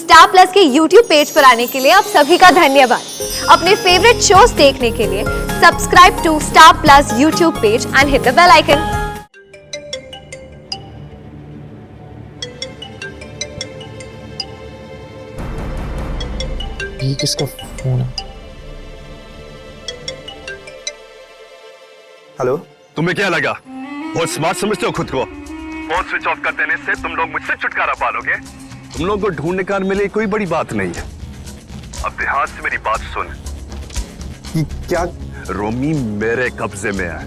Star plus के YouTube page पर आने के लिए आप सभी का धन्यवाद। अपने फेवरेट शोज देखने के लिए subscribe to Star Plus YouTube page and hit the bell icon. ये किसका फोन है? हेलो, तुम्हें क्या लगा बहुत स्मार्ट समझते हो खुद को? फोन स्विच ऑफ कर देने से तुम लोग मुझसे छुटकारा पालोगे? तुम लोग को ढूंढ निकाल मिले कोई बड़ी बात नहीं है। अब ध्यान से मेरी बात सुन। ये क्या? रोमी मेरे कब्जे में है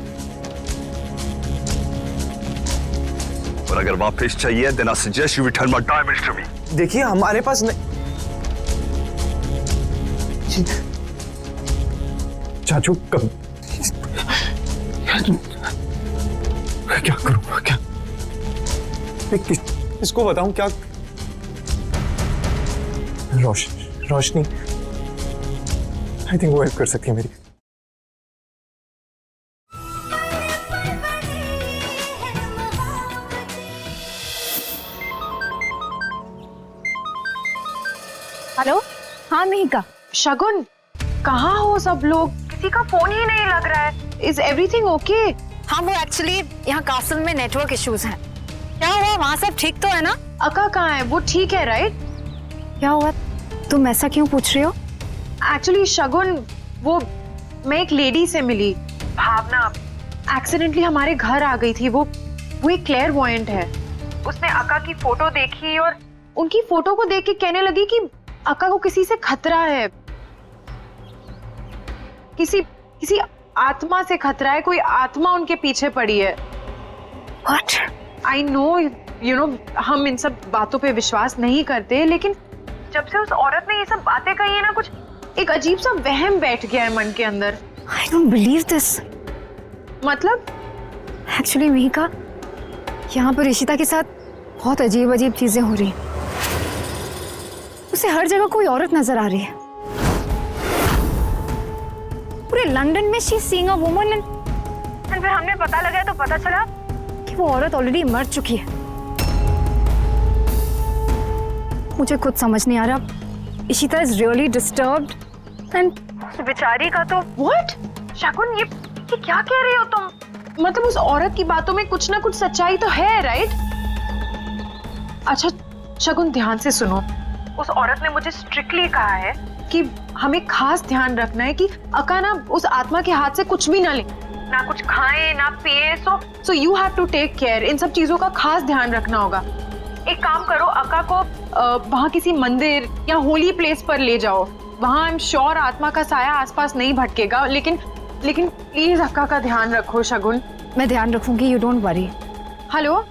और अगर वापस चाहिए then I suggest you return my diamonds to me। देखिए हमारे पास नहीं। चाचू कब? क्या करूं? क्या मैं किसको बताऊं? क्या रोशनी आई थिंक वो हेल्प कर सकती है मेरी। हेलो, हाँ मिहिका। शगुन, कहाँ हो सब लोग? किसी का फोन ही नहीं लग रहा है। Is everything okay? हाँ, वो एक्चुअली यहाँ कासल में नेटवर्क इश्यूज हैं। क्या हुआ, वहाँ सब ठीक तो है ना? अका कहाँ है? वो ठीक है राइट? क्या हुआ, तुम ऐसा क्यों पूछ रही हो? एक्चुअली शगुन, वो मैं एक लेडी से मिली, भावना। एक्सीडेंटली हमारे घर आ गई थी। वो एक क्लेयरवॉयंट है। उसने अका की फोटो देखी और उनकी फोटो को देख के कहने लगी कि अका को किसी से खतरा है, किसी आत्मा से खतरा है। कोई आत्मा उनके पीछे पड़ी है। What? I know, you know, हम इन सब बातों पे विश्वास नहीं करते, लेकिन जब से उस औरत ने ये सब बातें कही है ना, कुछ एक अजीब सा वहम बैठ गया है मन के अंदर। I don't believe this. मतलब? एक्चुअली मिहिका, यहाँ पर ऋषिता के साथ बहुत अजीब अजीब चीजें हो रही हैं। उसे हर जगह कोई औरत नजर आ रही है। पूरे लंदन में she seeing a woman and फिर हमने पता लगाया तो पता चला कि वो औरत ऑलरेडी मर चुकी है। मुझे खुद समझ नहीं आ रहा। Ishita is really disturbed and बेचारी का तो व्हाट? शगुन, ये क्या कह रही हो तुम? मतलब उस औरत की बातों में कुछ ना कुछ सच्चाई तो है राइट? अच्छा शगुन, ध्यान से सुनो। उस औरत ने मुझे स्ट्रिक्टली कहा है कि हमें खास ध्यान रखना है कि अका ना उस आत्मा के हाथ से कुछ भी ना ले, ना कुछ खाए ना पिए। So you have to take care. इन सब चीजों का खास ध्यान रखना होगा। एक काम करो, अका को वहाँ किसी मंदिर या होली प्लेस पर ले जाओ। वहाँ आई एम श्योर आत्मा का साया आसपास नहीं भटकेगा। लेकिन प्लीज अका का ध्यान रखो शगुन। मैं ध्यान रखूंगी, you don't worry. Hello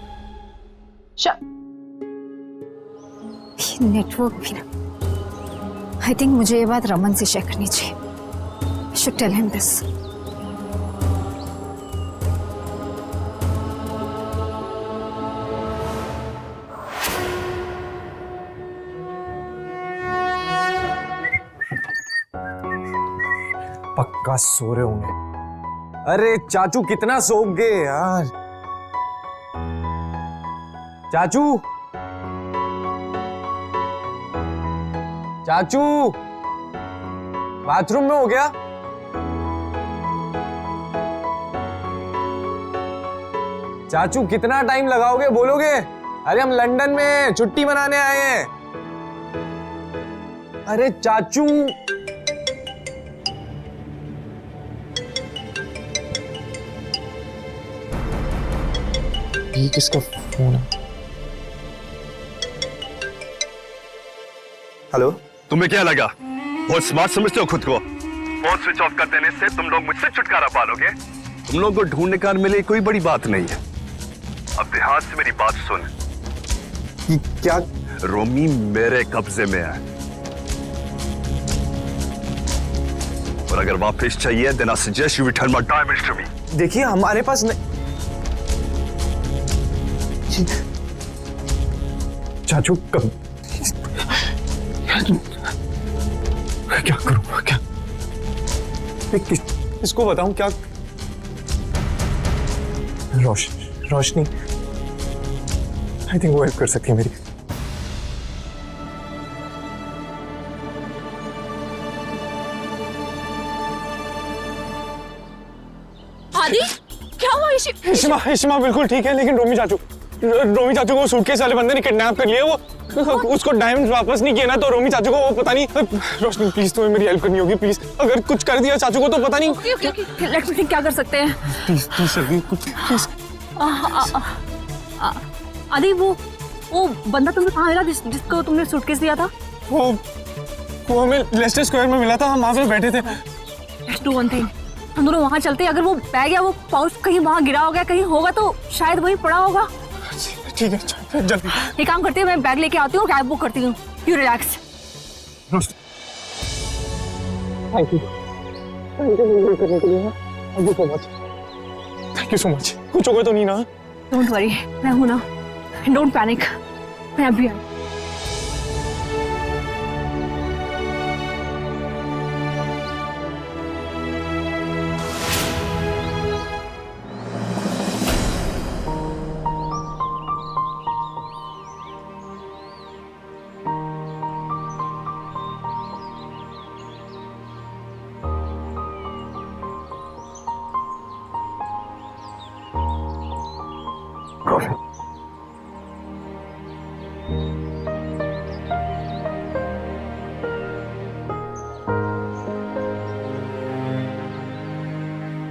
network भी ना। आई थिंक मुझे ये बात रमन से शेयर करनी चाहिए। Should tell him this. पक्का सो रहे होंगे। अरे चाचू कितना सोओगे यार? चाचू चाचू, बाथरूम में हो गया? चाचू कितना टाइम लगाओगे, बोलोगे? अरे हम लंदन में छुट्टी मनाने आए हैं। अरे चाचू, ये किसका फोन है? हेलो, तुम्हें क्या लगा बहुत स्मार्ट समझते हो खुद को? फोन स्विच ऑफ कर देने से तुम लोग मुझसे छुटकारा पालोगे? तुम लोग को ढूंढ निकाल मिले कोई बड़ी बात नहीं है। अब ध्यान से मेरी बात सुन। ये क्या? रोमी मेरे कब्जे में है और अगर वापस चाहिए then I suggest you return my diamonds to me। देखिए हमारे पास नहीं। चाचू कब? क्या करूं? क्या मैं किसको बताऊं? क्या रोशनी आई थिंक वो हेल्प कर सकती है मेरी। आदि क्या हुआ इशिमा बिल्कुल ठीक है, लेकिन रोमी चाचू को सूटकेस वाले बंदे ने किडनैप कर लिया। वो उसको डायमंड वापस नहीं किया ना, तो रोमी चाचू को वो पता नहीं। रोशनी प्लीज तुम्हें मेरी हेल्प करनी होगी प्लीज। अगर कुछ कर दिया चाचू को तो पता नहीं। लेट्स थिंक क्या कर सकते हैं। प्लीज जल्दी कुछ प्लीज। आदि वो बंदा तुमने कहाँ मिला जिसको तुमने सूटकेस दिया था? वो हमें लेस्टर स्क्वायर में मिला था, हम वहाँ पे बैठे थे। लेट्स डू वन थिंग, हम दोनों वहाँ चलते हैं। अगर वो बैग या वो पाउच कहीं वहाँ गिरा हो गया, कहीं होगा तो शायद वहीं पड़ा होगा। ठीक है जल्दी। एक काम करती हूँ, मैं बैग लेके आती हूँ, कैब बुक करती हूँ। You relax. Thank you so much. कुछ होगा तो नहीं ना? डोंट वरी, मैं हूं ना। डोंट पैनिक, मैं अभी आई।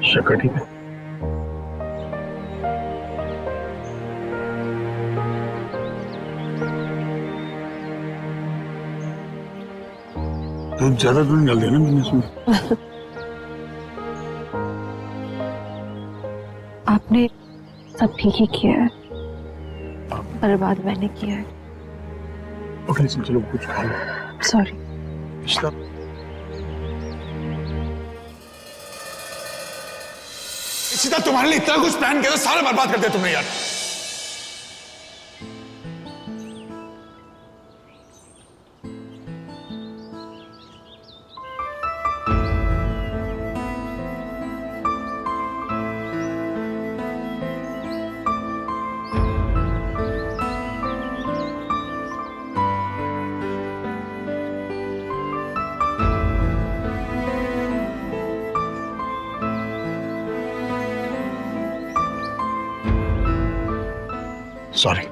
शक्कर ठीक है? दूध ज्यादा तो नहीं डाल दिया ना मैंने इसमें? आपने सब ठीक ही किया है, बर्बाद मैंने किया है। ओके चलो कुछ खा लो। सॉरी। इशिता, तुम्हारे लिए इतना कुछ प्लान किया था, सारा बर्बाद कर दिया तुमने यार। सॉरी,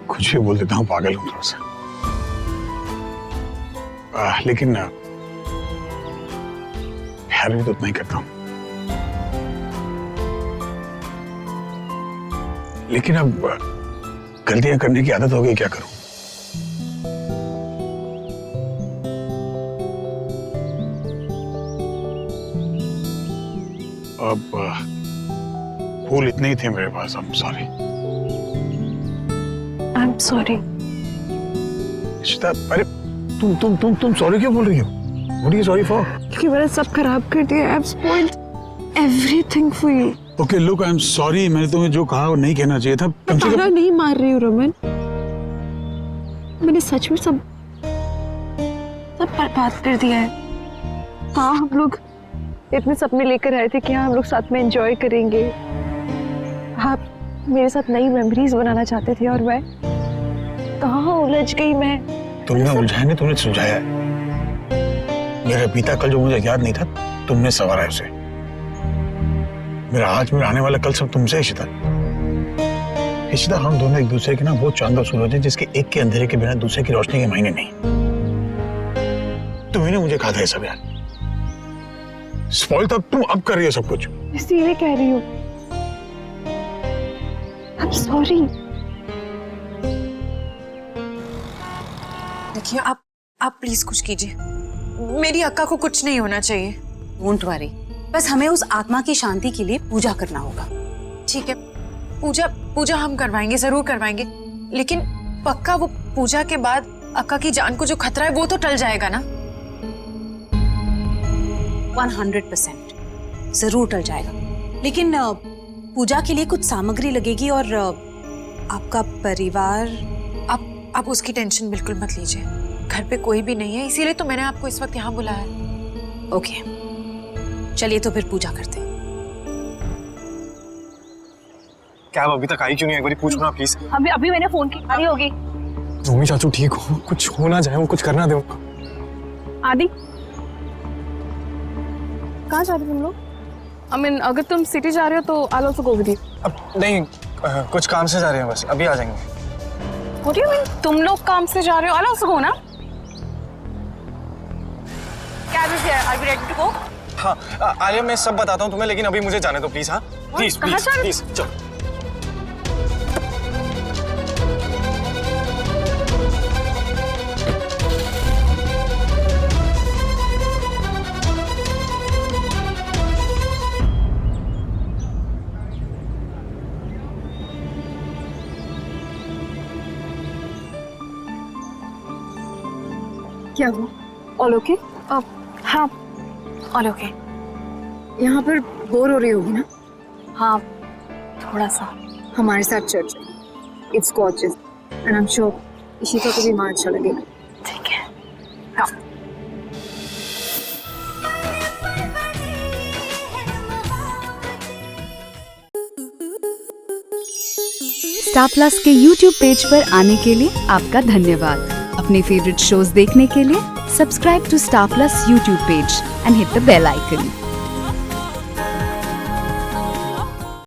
कुछ भी बोल देता हूँ, पागल हूँ थोड़ा सा। लेकिन प्यार भी तो उतना ही करता हूँ। लेकिन अब गलतियां करने की आदत हो गई, क्या करूं? अब फूल इतने ही थे मेरे पास। I'm sorry. I'm sorry. Ishita, अरे तुम सॉरी क्यों बोल रही हो? What are you sorry for? क्योंकि मैंने सब खराब कर दिया। I've spoiled everything for you. Okay, look, I'm sorry. मैंने तुम्हें जो कहा वो नहीं कहना चाहिए था। कम से कम नहीं मार रही हूँ रमन, मैंने सच में सब बर्बाद कर दिया है। हाँ, हम लोग इतने सपने लेकर आए थे कि हाँ हम लोग साथ में एंजॉय करेंगे। आप मेरे साथ नई मेमोरीज बनाना चाहते थे और मैं कहाँ उलझ गई। मैं तुमने उलझाया नहीं, तुमने सुलझाया है। मेरा बीता कल जो मुझे याद नहीं था, तुमने संवारा है उसे। मेरा आज, मेरा आने वाला कल सब तुमसे। इशिता, हम दोनों एक दूसरे के ना वो चांद और सूरज हैं जिसके एक के अंधेरे के बिना दूसरे की रोशनी के मायने नहीं। तुम्ही ने मुझे कहा था ये सब यार। स्पॉइल तब तुम अब कर रही हो सब कुछ। इसीलिए कह रही हूँ I'm sorry। देखिए आप प्लीज कुछ कीजिए, मेरी अक्का को कुछ नहीं होना चाहिए। डोंट वरी, बस हमें उस आत्मा की शांति के लिए पूजा करना होगा। ठीक है, पूजा हम करवाएंगे, जरूर करवाएंगे, लेकिन पक्का वो पूजा के बाद अक्का की जान को जो खतरा है वो तो टल जाएगा ना? 100% जरूर टल जाएगा। लेकिन पूजा के लिए कुछ सामग्री लगेगी और आपका परिवार। आप उसकी टेंशन बिल्कुल मत लीजिए, घर पे कोई भी नहीं है, इसीलिए तो मैंने आपको इस वक्त यहाँ बुलाया है। ओके, चलिए तो फिर पूजा करते हैं। क्या अभी तक आई क्यों नहीं? एक बार पूछो ना प्लीज। अभी मैंने फोन की, आ रही होगी। रोमी चाचू ठीक हो, कुछ हो ना जाए, वो कुछ करना दे। आदि कहाँ जा रहे हो तुम लोग? I mean, अगर तुम सिटी जा रहे हो तो I'll also go with you. अब नहीं, कुछ काम से जा रहे हैं बस, अभी आ जाएंगे। What do you mean? तुम लोग काम से जा रहे हो? I'll also go ना? Cab is here. Are you ready to go? हाँ, आलिया मैं सब बताता हूँ तुम्हें, लेकिन अभी मुझे जाने दो प्लीज। हाँ प्लीज कहाँ प्लीज जा रहे हो? प्लीज चलो। क्या हुआ? All okay? हाँ, all okay. यहाँ पर बोर हो रही होगी ना? हाँ, थोड़ा सा। हमारे साथ church. It's gorgeous and I am sure Ishita को भी वहाँ अच्छा लगेगा। ठीक है। हाँ। स्टार प्लस के YouTube पेज पर आने के लिए आपका धन्यवाद। अपने फेवरेट शोज देखने के लिए subscribe to Star Plus YouTube page and hit the bell icon.